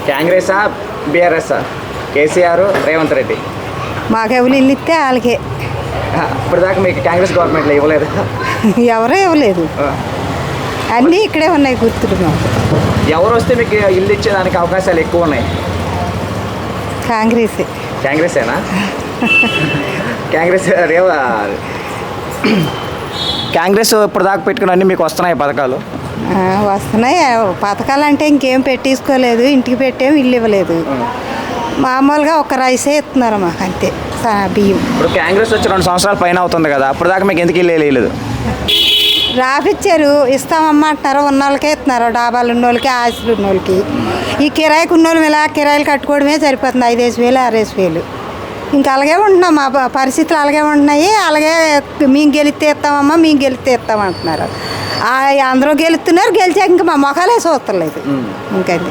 కాంగ్రెసా బీఆర్ఎస్ఆ? కేసీఆర్, రేవంత్ రెడ్డి. మాకు ఎవరు ఇల్లు ఇస్తే వాళ్ళకే. ఇప్పటిదాకా మీకు కాంగ్రెస్ గవర్నమెంట్లో ఇవ్వలేదు? ఎవరో ఇవ్వలేదు, అన్నీ ఇక్కడే ఉన్నాయి గుర్తులు మాకు. ఎవరు వస్తే మీకు ఇల్లు ఇచ్చేదానికి అవకాశాలు ఎక్కువ ఉన్నాయి? కాంగ్రెస్. కాంగ్రెసేనా? కాంగ్రెస్ ఇప్పటిదాకా పెట్టుకుని అన్నీ మీకు వస్తున్నాయి పథకాలు? వస్తున్నాయి. పథకాలు అంటే ఇంకేం పెట్టించుకోలేదు, ఇంటికి పెట్టేం ఇల్లు ఇవ్వలేదు. మామూలుగా ఒక రైసే ఇస్తున్నారు మాకు, అంతే. బియ్యం. ఇప్పుడు కాంగ్రెస్ వచ్చి 2 సంవత్సరాల పైన అవుతుంది కదా, అప్పటిదాకా మీకు ఎందుకు ఇల్లు వేయలేదు? రాపిచ్చారు, ఇస్తామమ్మంటున్నారు. ఉన్న వాళ్ళకే ఇస్తున్నారు, డాబాలు ఉన్న వాళ్ళకి, ఆస్తులు ఉన్న వాళ్ళకి. ఈ కిరాయికి ఉన్న వాళ్ళు ఇలా కిరాయిలు కట్టుకోవడమే సరిపోతుంది. 5,000 6,000. ఇంకా అలాగే ఉంటున్నాం, మా పరిస్థితులు అలాగే ఉంటున్నాయి. అలాగే మేము గెలిస్తే ఇస్తామమ్మా, మేము గెలిస్తే ఇస్తామంటున్నారు. అందరూ గెలుస్తున్నారు, గెలిచాక ఇంకా మా మొఖాలే చూస్తలేదు. ఇంకండి.